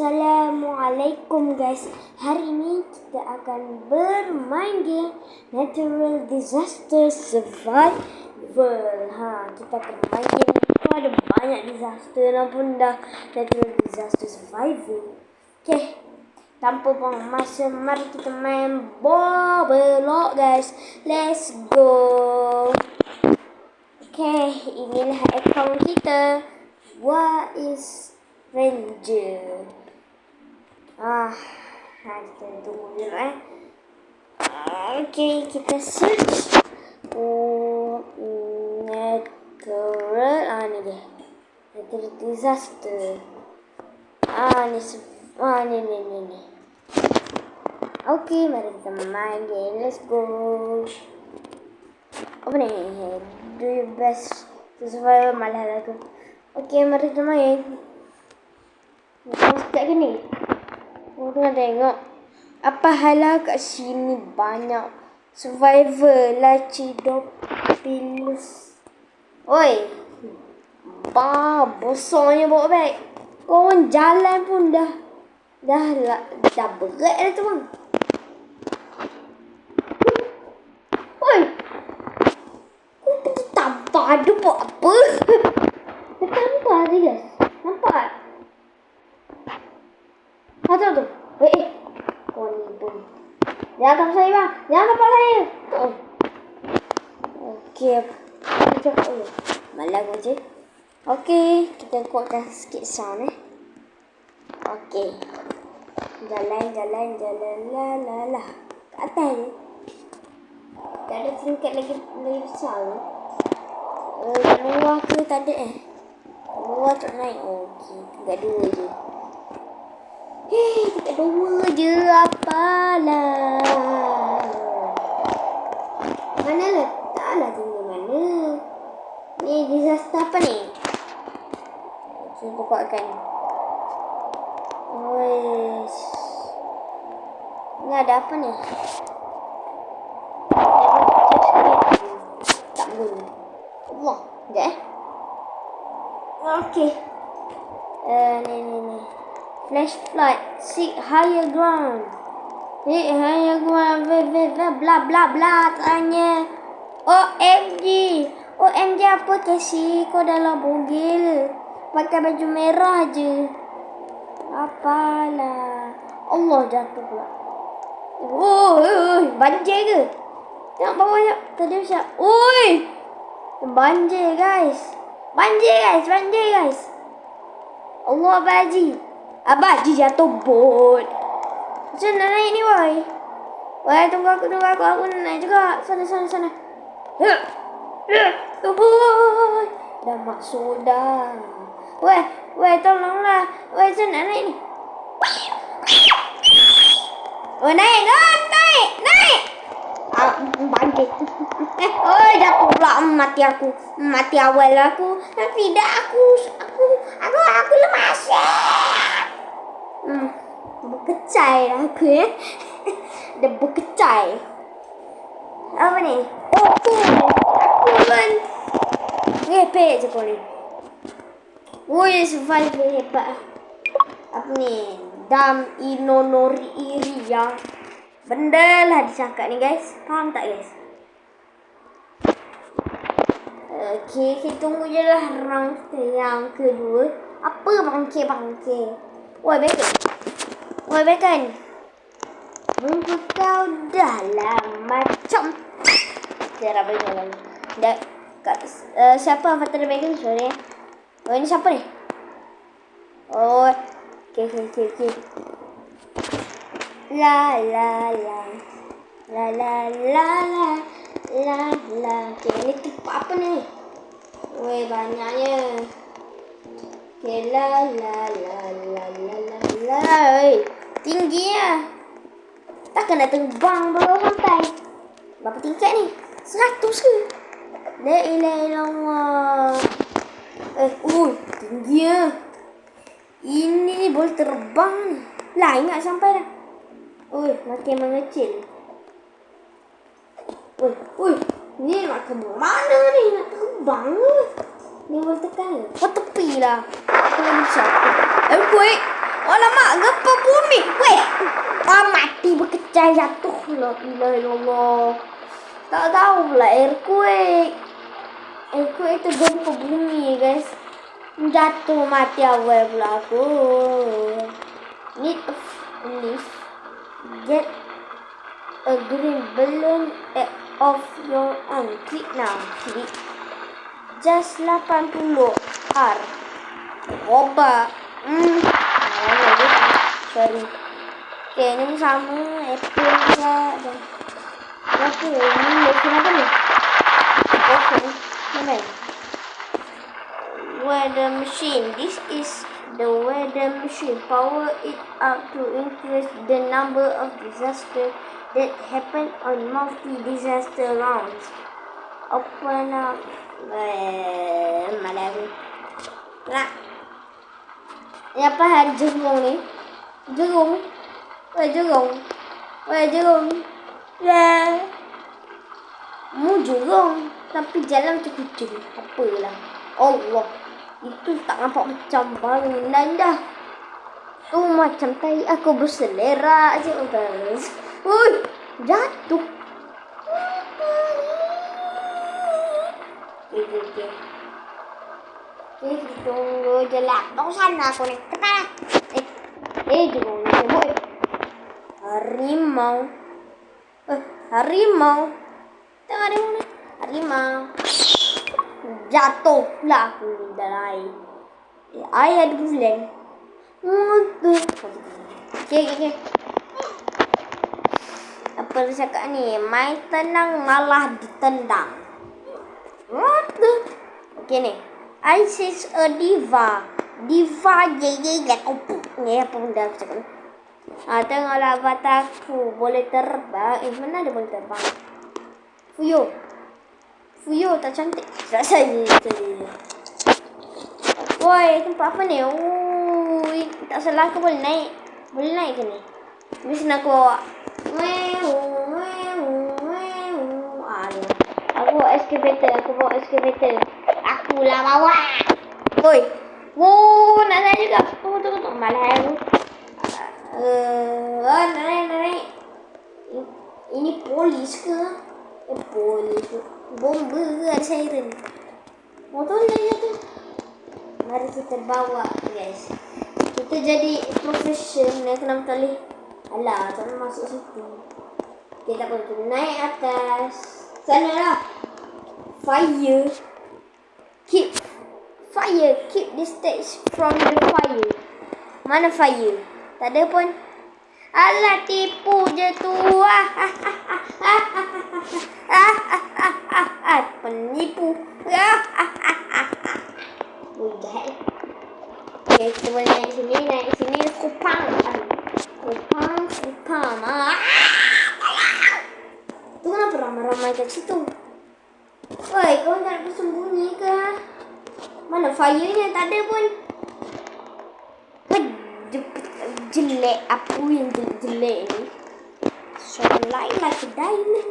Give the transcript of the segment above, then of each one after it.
Assalamualaikum guys. Hari ini kita akan bermain game Natural Disaster Survival. Kita akan main game itu ada banyak disaster namun dah Natural Disaster Survival. Okay, tanpa buang masa mari kita main Boblox guys. Let's go. Okay, inilah akaun kita. What is Ranger? Kita tunggu dulu Okay, kita search natural. Ni dia. Natural disaster. Ni. Okay, mari kita main game. Let's go. Apa ni? Do your best to survive. Malah aku. Okay, mari kita main. Sekejap gini. Tengah tengok. Apa hal kat sini banyak survivor lah Cidopilus. Oi. Besarnya bawa beg. Korang jalan pun dah berat dah tu bang. Oi. Kau pergi tabak ada buat apa? Nampak je guys. Nampak? Tu. Kau ni pun. Jangan tangkap saya bang. Jangan tangkap saya. Okey. Malah je. Okey. Kita kuatkan sikit sound Okey. Jalan. La. Kat atas je. Tak ada tingkat lagi besar ke? Luar ke tak ada Luar tak naik. Okey. Tingkat 2 je. Tingkat 2 je. Apalah. Mana letaklah tinggal mana. Ni disaster apa ni? Okey, kuatkan. Ni ada apa ni? Tak boleh. Allah. Sekejap Okey. Ni. Flashlight. Seek higher ground. Higher ground. Bla bla bla. Tanya. OMG apa Casey? Kau dalam bogil. Pakai baju merah je. Apalah. Allah jatuh pula. Banjir ke? Tengok bawahnya. Tadi macam. Banjir guys. Allah Abaji jatuh bot. Macam nak naik ni boy? Woi, tunggu aku. Aku nak naik juga. Sana. Boy. Dah masuk dah. Woi, tolonglah. Woi, macam nak naik ni? Naik. Banjir. Jatuh pula. Mati aku. Mati awal aku. Tidak aku lemas. Berkecai aku Dah berkecai. Apa ni? Aku pun repek je kau ni. Survival hebat. Apa ni? Dam inonori iria. Benda lah disangka ni guys. Faham tak guys? Okay, kita tunggu je lah round yang kedua. Apa bangkit? Woi bacon. Muka kau dalam macam. Cara berjalan. Siapa Fatal Bacon? Sorry ini siapa ni? Okay. La. Okay, ni tipe apa ni? Banyaknya. Okay, la. Tinggi lah. Takkan nak terbang bawah sampai. Berapa tingkat ni? 100 ke? La ilaha illallah. Tinggi lah. Ini boleh terbang ni. Lah, ingat sampai dah. Makin mengecil. Ni nak ke mana ni? Nak terbang ke? Ni boleh tekan ke? Tepi lah. Aku nak bisa. Kuih. Alamak Hujan jatuh lah. Gila Allah. Tak tahu lah earthquake. Earthquake itu gempa bumi guys. Jatuh mati awal pula aku. Need a leaf. Get a green balloon of your own. Klik now. Klik. Just 80 R. Oba. Sorry. Okay, ni sama Apple juga dan apa ni lesson apa ni? Okay, mana? Weather machine. This is the weather machine. Power it up to increase the number of disasters that happen on multi-disaster rounds. Open up. Malah aku. Nak. Ni apa hari jerung ni? Jerung. Jerung. Jerung. Ya. Mu jerung. Tapi jalan tu kucing. Apalah. Allah. Itu tak nampak macam bangunan dah. Tu macam tai aku berselera je. Ui. Jatuh. Okay. Tunggu je lah. Tunggu sana aku ni. Kepala. Jerung ni. Boy. Harimau. Harimau. Tengok dia mana. Harimau. Jatuh lah aku dalam air. Air ada bulan. Okay. Apa dia cakap ni? Main tenang malah ditendang. What the? Okay ni. Ice is a diva. Diva ye kopuk. Ni apa benda aku cakap ni? Tengoklah bataku boleh terbang. Mana ada boleh terbang? Fuyo tak cantik. Tak saya. Woi, tempat apa ni? Ui, tak salah aku boleh naik. Boleh naik ke ni? Mesti nak aku bawa. Aku bawa excavator. Aku lah bawa. Woi. Nak naik juga. Tunggu. Malah aku. Naik. Ini polis ke? Polis ke? Bomba ke ada siren? Motor dia tu. Mari kita bawa guys. Kita jadi profesional kena kali. Alah, tak masuk situ. Kita pergi naik atas. Sana lah. Fire. Keep the stage from the fire. Mana fire? Tak ada pun. Alah, tipu je tu. Penipu. Jahat. Okay, kita boleh naik sini. Kupang. Tu kenapa ramai-ramai kat situ? Oi, kau nak bersembunyi ke? Mana fire-nya? Tak ada pun. Jelek. Apa yang jelek ni? Shine like a diamond.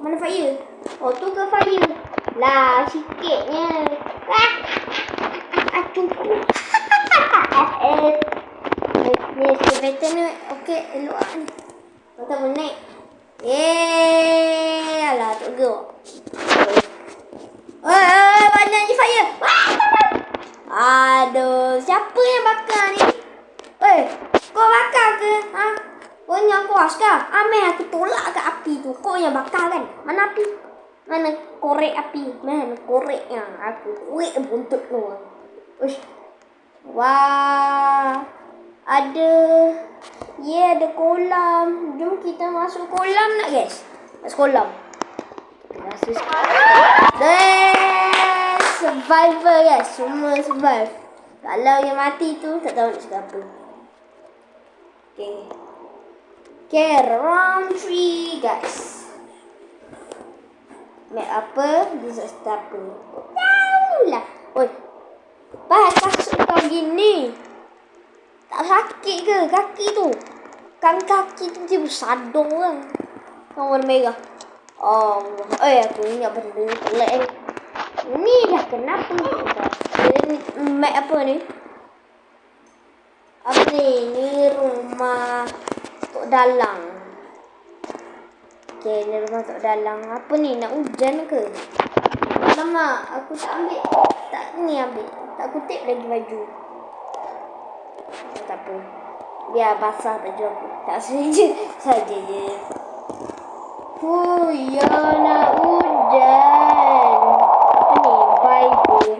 Mana fire? Oh, tu ke fire? Lah, sikitnya. Cukup. Ni excavator ni. Okey, elok lah ni. Kau tak boleh naik. Alah, tak gerak. Banyak je fire. Aduh, siapa yang bakar ni? Kau bakar ke? Kau yang kuas ke? Ameh aku tolak ke api tu. Kau yang bakar kan? Mana api? Mana korek api? Mana koreknya? Aku korek buntut tu. Wah. Ada kolam. Jom kita masuk kolam nak guys. Masuk kolam. Survivor guys. Semua survive. Kalau yang mati tu tak tahu nak cakap apa. Okay, round 3 guys. Map apa? Disaster apa? Tahu lah. Bahas kasut kau gini. Tak sakit ke kaki tu? Kan kaki tu dia bersadung kan? Kau warna merah. Aku ingat benda pelik ni dah kenapa? Map apa ni? Apa ni? Ni rumah Tok Dalang. Okay, dia masuk dalam. Apa ni? Nak hujan ke? Alamak, aku tak ambil. Tak ni ambil. Tak kutip lagi baju. Tak apa. Biar basah baju aku. Tak saja. Saja je. Ya nak hujan. Apa ni? Bye ke?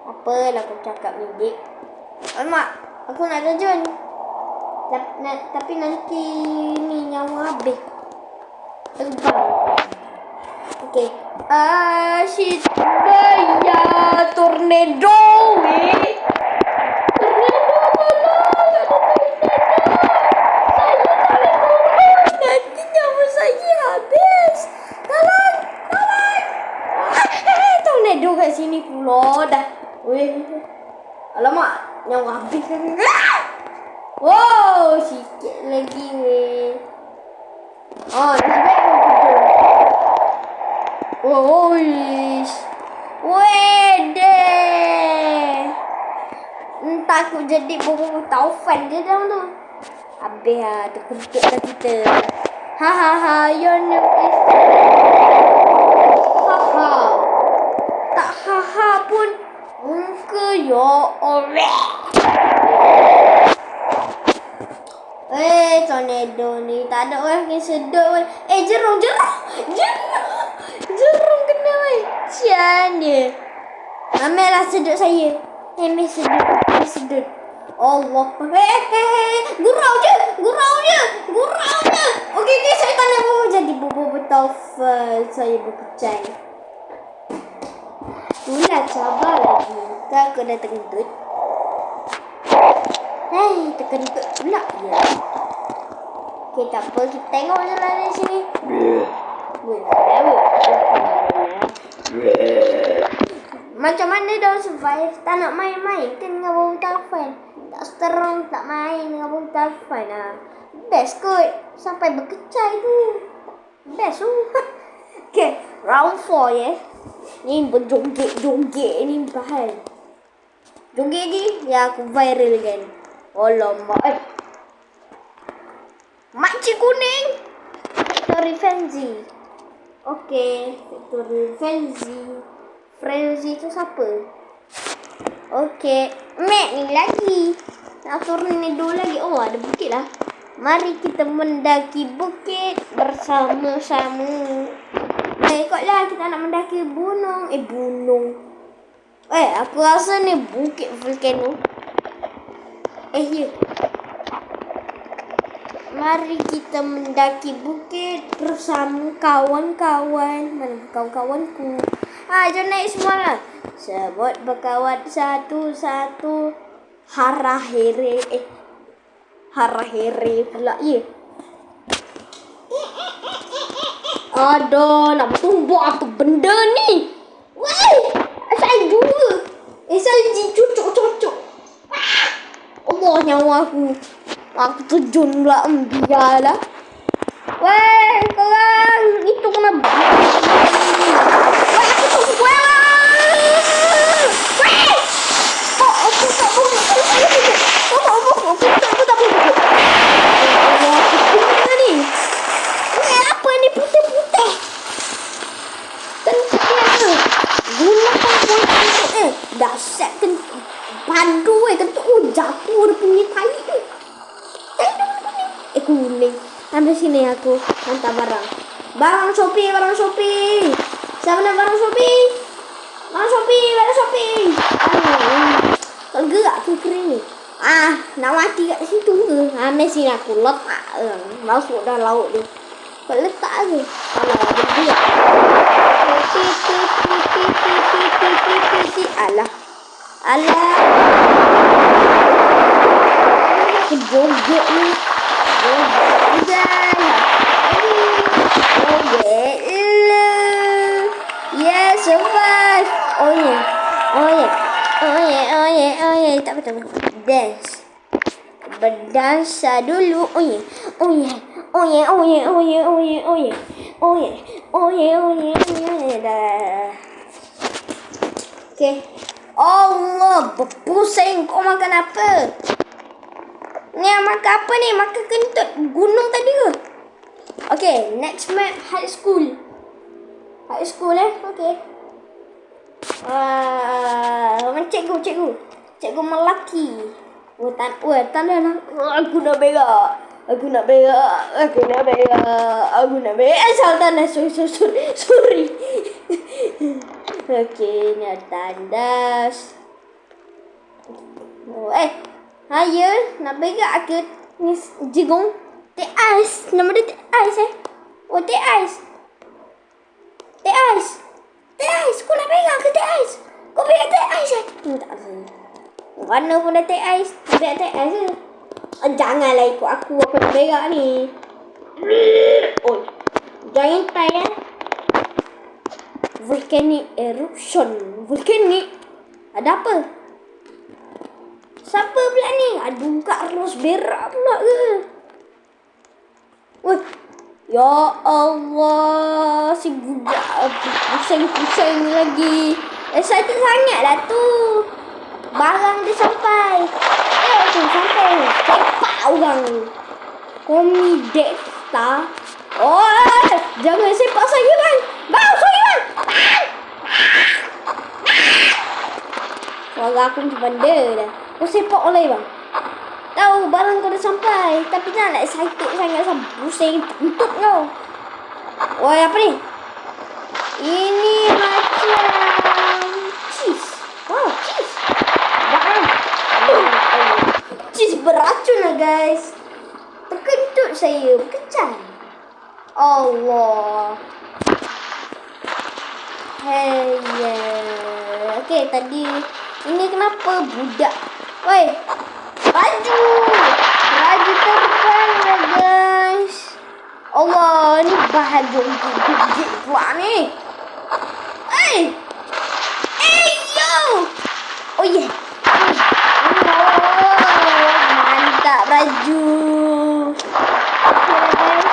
Apalah aku cakap ni, dik. Alamak, aku nak terjun. Tapi nanti ni nyawa habis. Terbang. Okay. Asyik daya tornado weh. Nanti nyawa saya habis. Tolong. Tornado kat sini pula dah. Weh. Alamak, nyawa habis kan. Wow, sikit lagi weh. Oh, nasib baik aku tidur. Oh, wish. Wedeh. Entah aku jadi bobo taufan je dalam tu. Habis lah, terkentut lah kita. Hahaha, your name is... Haha. Tak haha pun. Muka ya Allah. Tornado ni tak ada orang yang sedut weh. Jerung kena weh. Sian dia. Amelah sedut saya. Amel sedut. Allah. Gurau je. Okey, saya tak nak jadi bobo betaufan. Saya berkecai. Itulah sabar lagi. Tak aku dah terkentut. Terkentut pula dia. Okay, tak apa. Kita tengok je lah dari sini. Macam mana dah survive? Tak nak main-main kan dengan bobo taufan. Tak strong, tak main dengan bobo taufan lah. Best kot. Sampai berkecai tu. Best tu. Okay, round 4 ya. Ni berjoget-joget ni bahal. Joget lagi. Ya, aku viral kan. Alamak. Makcik kuning. Victory Frenzy. Okay. Victory Frenzy tu siapa? Okay. Mek ni lagi. Nak turun ni dulu lagi. Oh, ada bukit lah. Mari kita mendaki bukit bersama-sama. Ikutlah kita nak mendaki gunung. Aku rasa ni bukit volcano. Ya. Mari kita mendaki bukit bersama kawan-kawan. Mana kawan-kawanku? Jom naik semua lah. Sebut berkawan satu-satu. Hara-here pula. Ya. Aduh, nak bertumbuk apa benda ni? Weh, salju ke? Salji cocok. Allah, nyawa aku. Aku terjun pula. Biarlah. Weh, korang. Itu kena dahsyat kan padu kentut jatuh dia punya tai tu. Kuning. Ambil sini aku hantar barang. Barang Shopee. Siapa nak barang Shopee? Barang Shopee. Kalau gerak ke kering ni. Nak mati kat situ ke? Ambil sini aku letak. Masuk dah laut tu. Kau letak ke? Kalau ada gerak. Alah. Joget ni. Yeah, survive. Oh yeah. Tak betul. Dance. Berdansa dulu. Oh yeah. Okay. Allah, berpusing. Kau makan apa? Ni makan apa ni? Makan kentut gunung tadi ke? Okay, next map high school. High school okay. Cikgu. Cikgu melaki. Tanda nak. Aku nak berak. Asal tanda. Sorry. Okay, ni tandas. Haya, nak berak ke? Ni jigong. Teh ais. Nama dia teh ais Oh, teh ais. Kau nak berak ke teh ais? Kau berak teh ais Tak sih. Mana pun dah teh ais. Berak teh ais ke? Janganlah ikut aku nak berak ni. Oh, jangan try Volcanic eruption. Ada apa? Siapa pula ni? Aduh, Kak Ros berak pula ke? Weh. Ya Allah, si budak pusing-pusing lagi. Excited sangat lah tu. Barang dia sampai. Sampai. Sepak orang. Komidek tak? Oh, jangan sepak saya bang. Sorry bang. Suara aku macam benda dah. Kau sepak oleh bang. Tahu barang kau dah sampai. Tapi jangan nak excited sangat. Pusing tutup kau. Woi, apa ni? Ini macam cheese. Cheese. Cheese beracun lah guys. Terkentut saya. Berkecan. Allah. Okay, tadi ini kenapa budak? Woi, baju terbang lah guys. Allah, ni baju untuk gigit pula ni. Yo. Oh yeah. Mantap baju. Okay guys,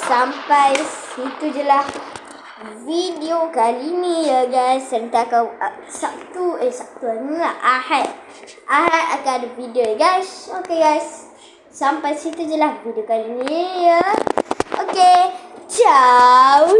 sampai situ je lah video kali ni ya guys. Serta kau Sabtu enggak Ahad akan ada video ya guys. Okay guys, sampai situ je lah video kali ni ya. Okay, ciao.